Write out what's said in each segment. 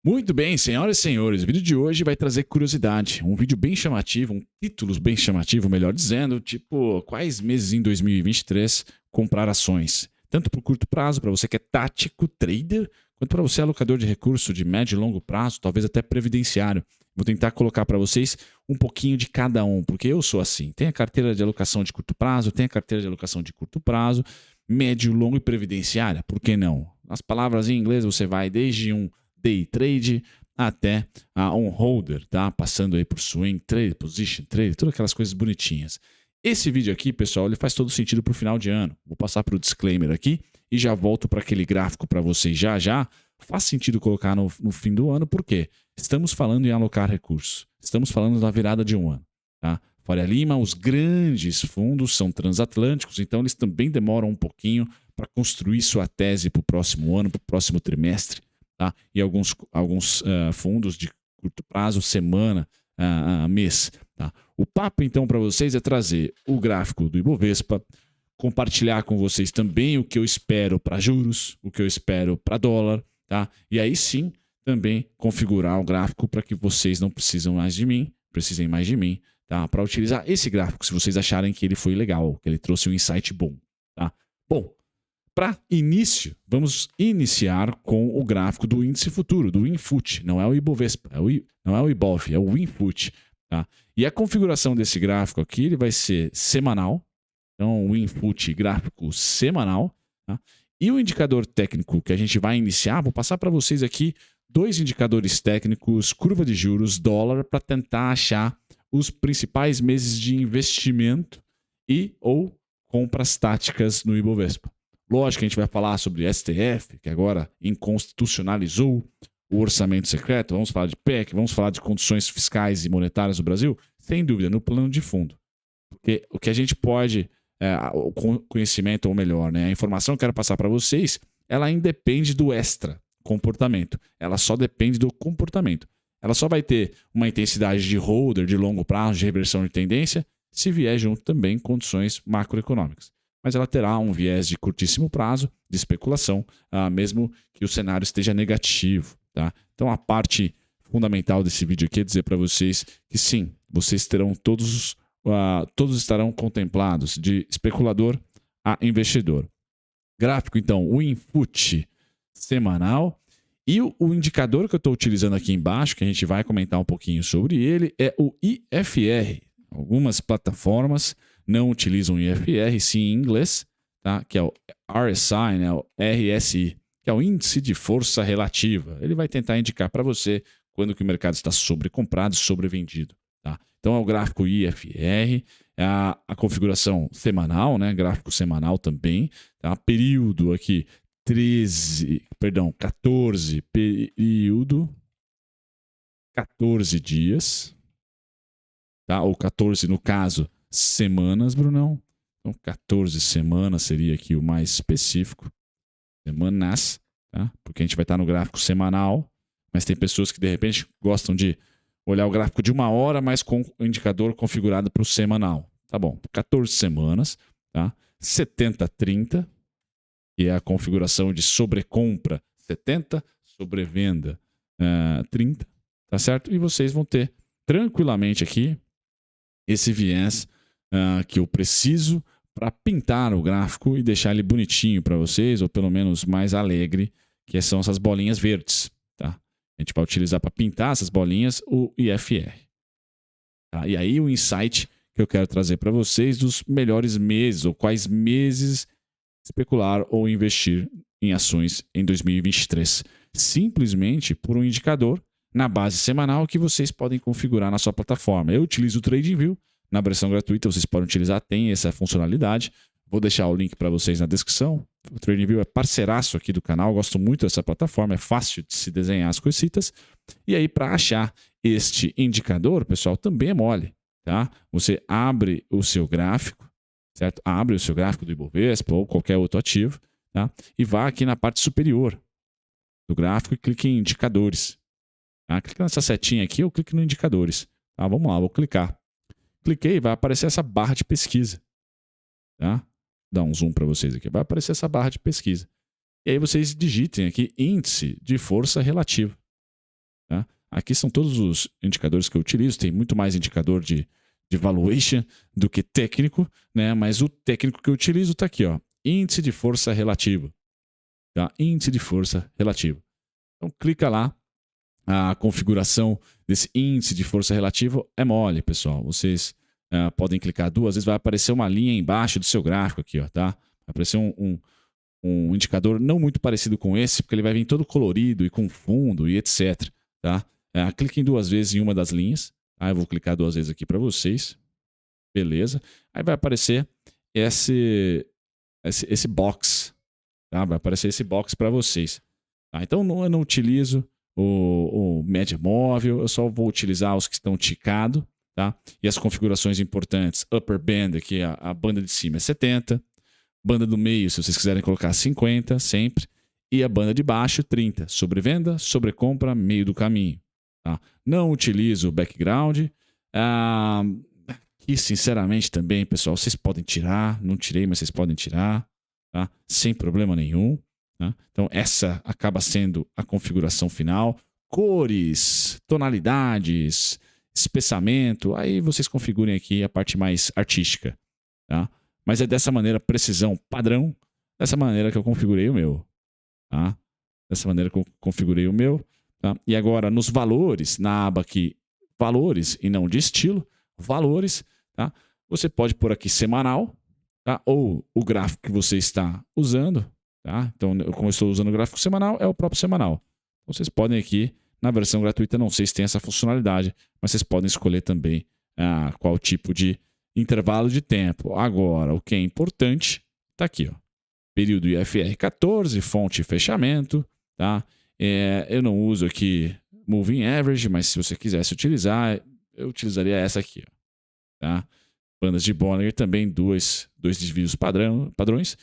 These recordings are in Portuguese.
Muito bem, senhoras e senhores, o vídeo de hoje vai trazer curiosidade, um vídeo bem chamativo, um título bem chamativo, melhor dizendo, tipo, quais meses em 2023 comprar ações, tanto por curto prazo, para você que é tático, trader, quanto para você alocador de recurso de médio e longo prazo, talvez até previdenciário. Vou tentar colocar para vocês um pouquinho de cada um, porque eu sou assim, tem a carteira de alocação de curto prazo, tem a carteira de alocação de curto prazo, médio, longo e previdenciária, por que não? As palavras em inglês você vai desde um day trade até um holder, tá? Passando aí por swing trade, position trade, todas aquelas coisas bonitinhas. Esse vídeo aqui, pessoal, ele faz todo sentido para o final de ano. Vou passar para o disclaimer aqui e já volto para aquele gráfico para vocês já já. Faz sentido colocar no fim do ano, porque estamos falando em alocar recursos. Estamos falando da virada de um ano, tá? Faria Lima, os grandes fundos são transatlânticos, então eles também demoram um pouquinho para construir sua tese para o próximo ano, para o próximo trimestre. Tá? E alguns fundos de curto prazo, semana, mês. Tá? O papo, então, para vocês é trazer o gráfico do Ibovespa, compartilhar com vocês também o que eu espero para juros, o que eu espero para dólar, tá? E aí sim, também configurar o gráfico para que vocês não precisem mais de mim, tá? Para utilizar esse gráfico, se vocês acharem que ele foi legal, que ele trouxe um insight bom. Tá? Bom, para início, vamos iniciar com o gráfico do índice futuro, do WinFut. Não é o Ibovespa, não é o Ibov, é o WinFut. Tá? E a configuração desse gráfico aqui ele vai ser semanal. Então, o WinFut gráfico semanal. Tá? E o indicador técnico que a gente vai iniciar, vou passar para vocês aqui dois indicadores técnicos, curva de juros, dólar, para tentar achar os principais meses de investimento e ou compras táticas no Ibovespa. Lógico que a gente vai falar sobre STF, que agora inconstitucionalizou o orçamento secreto, vamos falar de PEC, vamos falar de condições fiscais e monetárias do Brasil, sem dúvida, no plano de fundo. Porque o que a gente pode, o conhecimento, ou melhor, né, a informação que eu quero passar para vocês, ela independe do extra comportamento. Ela só depende do comportamento. Ela só vai ter uma intensidade de holder, de longo prazo, de reversão de tendência, se vier junto também condições macroeconômicas. Mas ela terá um viés de curtíssimo prazo, de especulação, mesmo que o cenário esteja negativo. Tá? Então, a parte fundamental desse vídeo aqui é dizer para vocês que sim, vocês terão todos estarão contemplados de especulador a investidor. Gráfico, então, o input semanal. E o indicador que eu estou utilizando aqui embaixo, que a gente vai comentar um pouquinho sobre ele, é o IFR. Algumas plataformas não utilizam IFR, sim em inglês, tá? Que é o RSI, né? O RSI, que é o Índice de Força Relativa. Ele vai tentar indicar para você quando que o mercado está sobrecomprado, sobrevendido. Tá? Então é o gráfico IFR, é a configuração semanal, né? Gráfico semanal também. Tá? Período aqui, 14, período, 14 dias, tá? Ou 14 no caso, semanas, Brunão. Então, 14 semanas seria aqui o mais específico. Semanas, tá? Porque a gente vai estar no gráfico semanal, mas tem pessoas que de repente gostam de olhar o gráfico de uma hora, mas com o indicador configurado para o semanal. Tá bom, 14 semanas, tá? 70-30, que é a configuração de sobrecompra 70, sobrevenda 30, tá certo? E vocês vão ter tranquilamente aqui esse viés que eu preciso para pintar o gráfico e deixar ele bonitinho para vocês, ou pelo menos mais alegre, que são essas bolinhas verdes. Tá? A gente vai utilizar para pintar essas bolinhas o IFR. Tá? E aí o insight que eu quero trazer para vocês dos melhores meses, ou quais meses especular ou investir em ações em 2023. Simplesmente por um indicador na base semanal que vocês podem configurar na sua plataforma. Eu utilizo o TradingView, na versão gratuita vocês podem utilizar, tem essa funcionalidade. Vou deixar o link para vocês na descrição. O TradingView é parceiraço aqui do canal, gosto muito dessa plataforma, é fácil de se desenhar as coisitas. E aí, para achar este indicador, pessoal, também é mole. Tá? Você abre o seu gráfico, certo? Abre o seu gráfico do Ibovespa ou qualquer outro ativo, tá? E vá aqui na parte superior do gráfico e clique em indicadores. Tá? Clica nessa setinha aqui ou clique no indicadores. Tá? Vamos lá, vou clicar. Cliquei e vai aparecer essa barra de pesquisa. Tá? Dá um zoom para vocês aqui. Vai aparecer essa barra de pesquisa. E aí vocês digitem aqui índice de força relativa. Tá? Aqui são todos os indicadores que eu utilizo. Tem muito mais indicador de valuation do que técnico, né? Mas o técnico que eu utilizo está aqui, ó, índice de força relativo. Tá? Índice de força relativo. Então clica lá. A configuração desse índice de força relativa é mole, pessoal. Vocês podem clicar 2 vezes, vai aparecer uma linha embaixo do seu gráfico aqui, ó, tá? Vai aparecer um indicador não muito parecido com esse, porque ele vai vir todo colorido e com fundo e etc. Tá? Cliquem 2 vezes em uma das linhas. Eu vou clicar 2 vezes aqui para vocês. Beleza. Aí vai aparecer esse box. Tá? Vai aparecer esse box para vocês. Tá? Então eu não utilizo o média móvel, eu só vou utilizar os que estão ticados, tá? E as configurações importantes, upper band, aqui a banda de cima é 70, banda do meio, se vocês quiserem colocar 50, sempre, e a banda de baixo 30, sobrevenda, sobrecompra, meio do caminho. Tá? Não utilizo o background, aqui sinceramente também, pessoal, vocês podem tirar, não tirei, mas vocês podem tirar, tá? Sem problema nenhum. Né? Então, essa acaba sendo a configuração final. Cores, tonalidades, espessamento, aí vocês configurem aqui a parte mais artística. Tá? Mas é dessa maneira, precisão padrão, dessa maneira que eu configurei o meu. Tá? Dessa maneira que eu configurei o meu. Tá? E agora, nos valores, na aba aqui, valores e não de estilo, valores, tá? Você pode pôr aqui semanal, tá? Ou o gráfico que você está usando. Tá? Então, como eu estou usando o gráfico semanal, é o próprio semanal. Então, vocês podem aqui, na versão gratuita, não sei se tem essa funcionalidade, mas vocês podem escolher também qual tipo de intervalo de tempo. Agora, o que é importante, está aqui, ó. Período IFR 14, fonte e fechamento. Tá? Eu não uso aqui Moving Average, mas se você quisesse utilizar, eu utilizaria essa aqui. Ó. Tá? Bandas de Bollinger também, dois desvios padrões.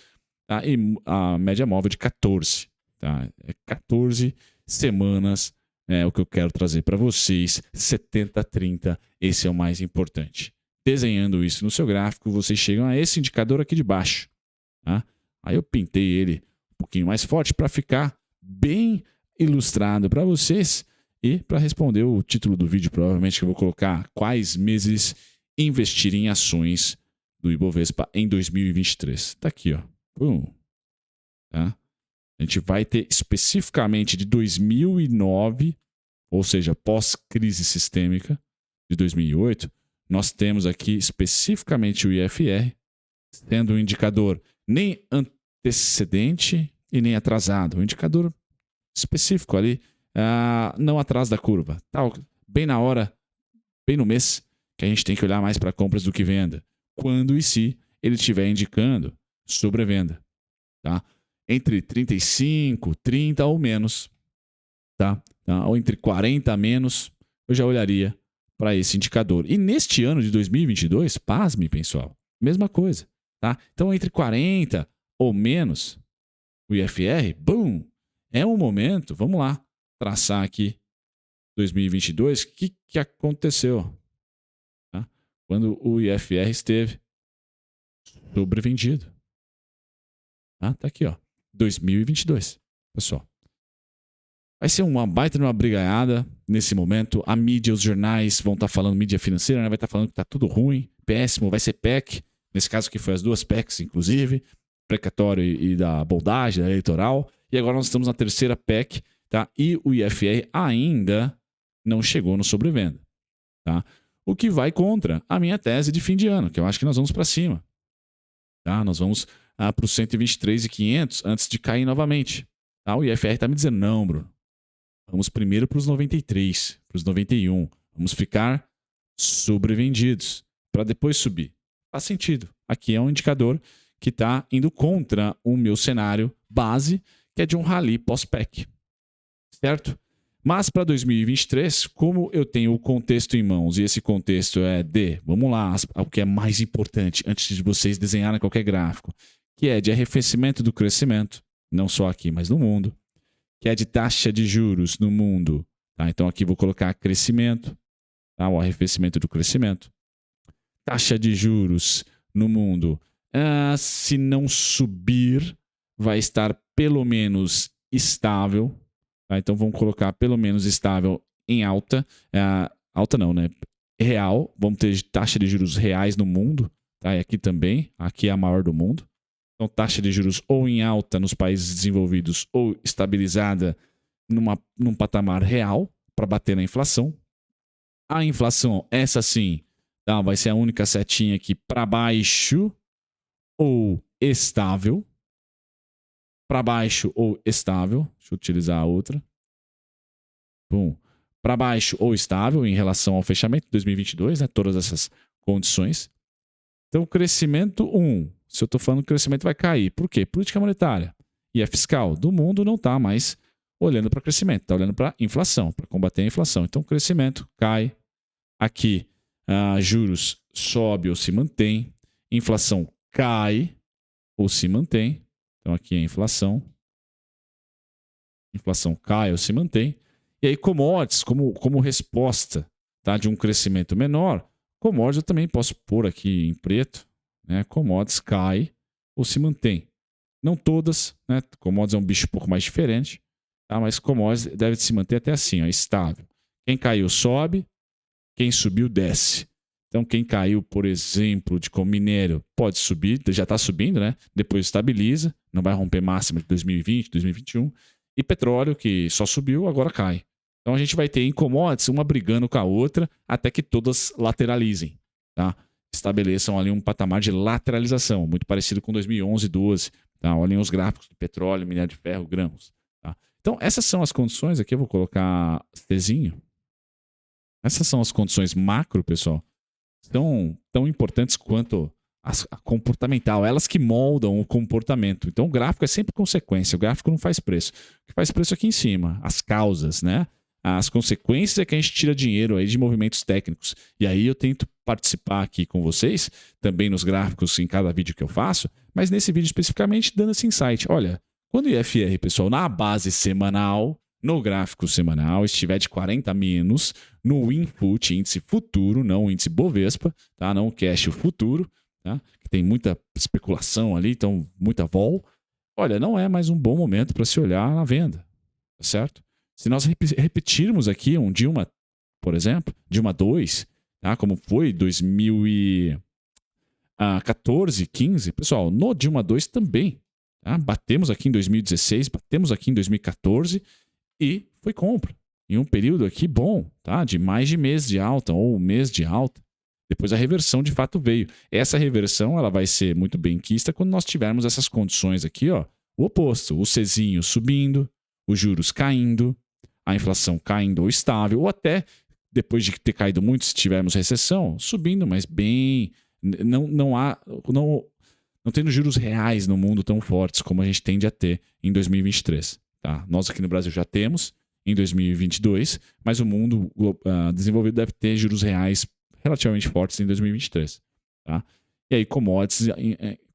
Tá? E a média móvel de 14. Tá? 14 semanas é o que eu quero trazer para vocês. 70-30, esse é o mais importante. Desenhando isso no seu gráfico, vocês chegam a esse indicador aqui de baixo. Tá? Aí eu pintei ele um pouquinho mais forte para ficar bem ilustrado para vocês. E para responder o título do vídeo, provavelmente que eu vou colocar quais meses investir em ações do Ibovespa em 2023. Está aqui, ó. Tá? A gente vai ter especificamente de 2009, ou seja, pós-crise sistêmica de 2008, nós temos aqui especificamente o IFR, sendo um indicador nem antecedente e nem atrasado. Um indicador específico ali, não atrás da curva. Tá? Bem na hora, bem no mês, que a gente tem que olhar mais para compras do que venda. Quando e se ele estiver indicando sobrevenda, tá? Entre 35, 30 ou menos, tá? Ou entre 40 a menos, eu já olharia para esse indicador. E neste ano de 2022, pasme, pessoal, mesma coisa, tá? Então, entre 40 ou menos, o IFR, boom, é um momento, vamos lá, traçar aqui 2022, o que aconteceu? Tá? Quando o IFR esteve sobrevendido. Tá aqui, ó. 2022, pessoal. Vai ser uma baita de uma brigaiada nesse momento. A mídia, os jornais vão estar falando, mídia financeira, né? Vai estar falando que tá tudo ruim, péssimo, vai ser PEC. Nesse caso aqui foi as duas PECs, inclusive, precatório e da boldagem, da eleitoral. E agora nós estamos na terceira PEC, tá? E o IFR ainda não chegou no sobrevenda, tá? O que vai contra a minha tese de fim de ano, que eu acho que nós vamos para cima. Tá? Nós vamos para os 123.500 antes de cair novamente. Tá? O IFR está me dizendo, não, Bruno. Vamos primeiro para os 93, para os 91. Vamos ficar sobrevendidos para depois subir. Faz sentido. Aqui é um indicador que está indo contra o meu cenário base, que é de um rally pós-PEC. Certo? Mas para 2023, como eu tenho o contexto em mãos, e esse contexto é vamos lá, o que é mais importante antes de vocês desenharem qualquer gráfico, que é de arrefecimento do crescimento, não só aqui, mas no mundo, que é de taxa de juros no mundo. Tá? Então aqui vou colocar crescimento, tá? O arrefecimento do crescimento. Taxa de juros no mundo, se não subir, vai estar pelo menos estável. Tá? Então vamos colocar pelo menos estável em alta. Alta não, né? Real. Vamos ter taxa de juros reais no mundo. Tá? E aqui também. Aqui é a maior do mundo. Então, taxa de juros ou em alta nos países desenvolvidos ou estabilizada num patamar real para bater na inflação. A inflação, essa sim, tá? Vai ser a única setinha aqui para baixo ou estável. Para baixo ou estável. Deixa eu utilizar a outra. Para baixo ou estável em relação ao fechamento de 2022, né? Todas essas condições. Então, crescimento 1. Se eu estou falando que o crescimento vai cair. Por quê? Política monetária e a fiscal do mundo não está mais olhando para crescimento, está olhando para inflação, para combater a inflação. Então, crescimento cai. Aqui, juros sobe ou se mantém. Inflação cai ou se mantém. Então, aqui é a inflação. Inflação cai ou se mantém. E aí, commodities, como resposta, tá, de um crescimento menor, commodities eu também posso pôr aqui em preto. Né? Commodities cai ou se mantém. Não todas, né? Commodities é um bicho um pouco mais diferente, tá? Mas commodities deve se manter até assim, ó, estável. Quem caiu sobe, quem subiu desce. Então quem caiu, por exemplo, de minério pode subir, já está subindo, né? Depois estabiliza, não vai romper máxima de 2020, 2021. E petróleo, que só subiu, agora cai. Então a gente vai ter em commodities uma brigando com a outra até que todas lateralizem, tá? Estabeleçam ali um patamar de lateralização, muito parecido com 2011, 12. Tá? Olhem os gráficos de petróleo, minério de ferro, grãos. Tá? Então, essas são as condições. Aqui eu vou colocar Tzinho. Essas são as condições macro, pessoal. São tão importantes quanto a comportamental. Elas que moldam o comportamento. Então, o gráfico é sempre consequência. O gráfico não faz preço. O que faz preço é aqui em cima. As causas, né? As consequências é que a gente tira dinheiro aí de movimentos técnicos. E aí eu tento participar aqui com vocês, também nos gráficos em cada vídeo que eu faço, mas nesse vídeo especificamente dando esse insight. Olha, quando o IFR, pessoal, na base semanal, no gráfico semanal, estiver de 40 menos, no input, índice futuro, não o índice Bovespa, tá? Não o cash, o futuro, tá? Que tem muita especulação ali, então muita vol. Olha, não é mais um bom momento para se olhar na venda, tá certo? Se nós repetirmos aqui um Dilma, por exemplo, Dilma 2, tá? Como foi 2014, 15, pessoal, no Dilma 2 também. Tá? Batemos aqui em 2016, batemos aqui em 2014 e foi compra. Em um período aqui bom, tá? De mais de mês de alta ou mês de alta. Depois a reversão de fato veio. Essa reversão ela vai ser muito bem quista quando nós tivermos essas condições aqui, ó, o oposto, o Czinho subindo, os juros caindo, a inflação caindo ou estável, ou até, depois de ter caído muito, se tivermos recessão, subindo, mas bem... Não tendo juros reais no mundo tão fortes como a gente tende a ter em 2023. Tá? Nós aqui no Brasil já temos em 2022, mas o mundo desenvolvido deve ter juros reais relativamente fortes em 2023. Tá? E aí commodities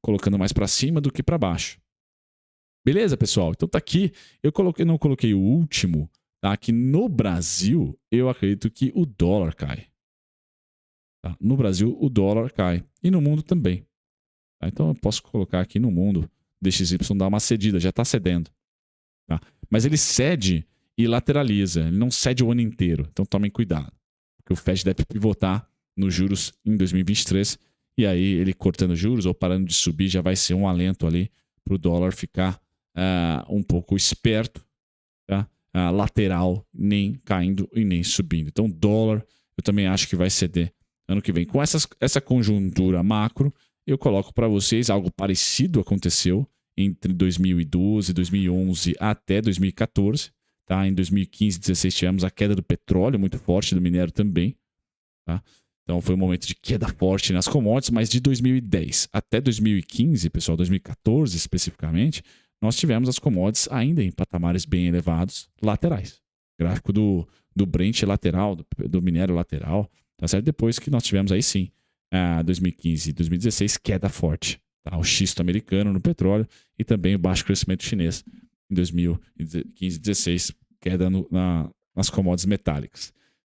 colocando mais para cima do que para baixo. Beleza, pessoal? Então tá aqui. Eu não coloquei o último. Tá? Aqui no Brasil, eu acredito que o dólar cai. Tá? No Brasil, o dólar cai. E no mundo também. Tá? Então eu posso colocar aqui no mundo, DXY dar uma cedida, já está cedendo. Tá? Mas ele cede e lateraliza. Ele não cede o ano inteiro. Então tomem cuidado. Porque o Fed deve pivotar nos juros em 2023. E aí ele cortando juros ou parando de subir já vai ser um alento ali para o dólar ficar um pouco esperto. Tá? Lateral, nem caindo e nem subindo. Então, dólar, eu também acho que vai ceder ano que vem. Com essa conjuntura macro, eu coloco para vocês algo parecido aconteceu entre 2012, 2011 até 2014. Tá? Em 2015 e 2016 tivemos a queda do petróleo muito forte, do minério também. Tá? Então, foi um momento de queda forte nas commodities, mas de 2010 até 2015, pessoal, 2014 especificamente, nós tivemos as commodities ainda em patamares bem elevados, laterais. Gráfico do Brent lateral, do minério lateral, tá certo? Depois que nós tivemos aí sim, 2015 e 2016, queda forte. Tá? O xisto americano no petróleo e também o baixo crescimento chinês em 2015 e 2016, queda nas commodities metálicas.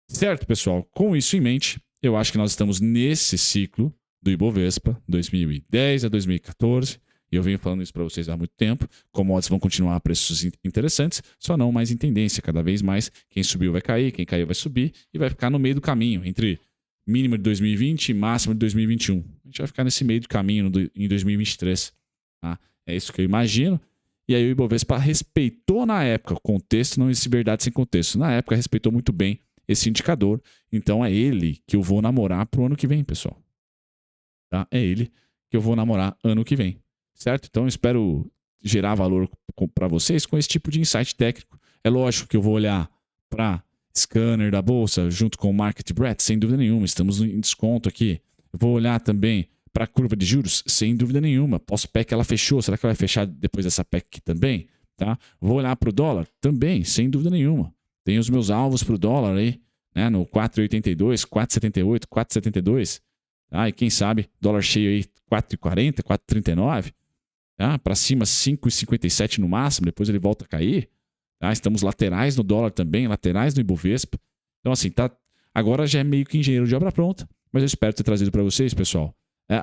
Certo, pessoal? Com isso em mente, eu acho que nós estamos nesse ciclo do Ibovespa, 2010 a 2014, E eu venho falando isso para vocês há muito tempo. Commodities vão continuar a preços interessantes, só não mais em tendência. Cada vez mais, quem subiu vai cair, quem caiu vai subir e vai ficar no meio do caminho, entre mínimo de 2020 e máximo de 2021. A gente vai ficar nesse meio do caminho em 2023. Tá? É isso que eu imagino. E aí o Ibovespa respeitou na época, contexto não existe verdade sem contexto. Na época respeitou muito bem esse indicador. Então é ele que eu vou namorar pro ano que vem, pessoal. Tá? É ele que eu vou namorar ano que vem. Certo? Então eu espero gerar valor para vocês com esse tipo de insight técnico. É lógico que eu vou olhar para scanner da bolsa junto com o Market Breadth, sem dúvida nenhuma. Estamos em desconto aqui. Eu vou olhar também para a curva de juros, sem dúvida nenhuma. Pós-PEC ela fechou, será que vai fechar depois dessa PEC aqui também? Tá? Vou olhar para o dólar também, sem dúvida nenhuma. Tenho os meus alvos para o dólar aí, né, no 4,82, 4,78, 4,72. Tá? E quem sabe, dólar cheio aí 4,40, 4,39. Tá? Para cima 5,57 no máximo, depois ele volta a cair. Tá? Estamos laterais no dólar também, laterais no Ibovespa. Então assim, tá, agora já é meio que engenheiro de obra pronta, mas eu espero ter trazido para vocês, pessoal,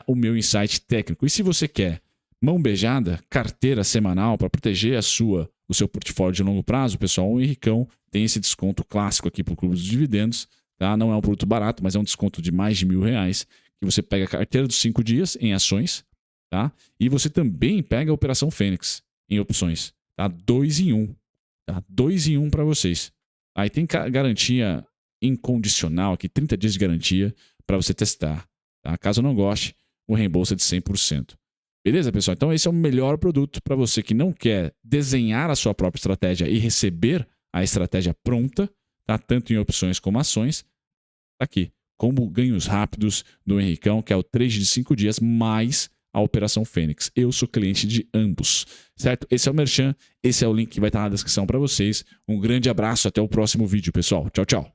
o meu insight técnico. E se você quer mão beijada, carteira semanal para proteger o seu portfólio de longo prazo, pessoal, o Henricão tem esse desconto clássico aqui para o Clube dos Dividendos. Tá? Não é um produto barato, mas é um desconto de mais de R$1.000, que você pega a carteira dos 5 dias em ações, tá? E você também pega a Operação Fênix em opções. Tá? 2 em 1. Tá? 2 em 1 para vocês. Aí tem garantia incondicional aqui, 30 dias de garantia para você testar. Tá? Caso não goste, o reembolso é de 100%. Beleza, pessoal? Então esse é o melhor produto para você que não quer desenhar a sua própria estratégia e receber a estratégia pronta, tá? Tanto em opções como ações. Tá aqui, como ganhos rápidos do Henricão, que é o trade de 5 dias mais a Operação Fênix. Eu sou cliente de ambos, certo? Esse é o Merchan, esse é o link que vai estar na descrição para vocês. Um grande abraço, até o próximo vídeo, pessoal. Tchau, tchau.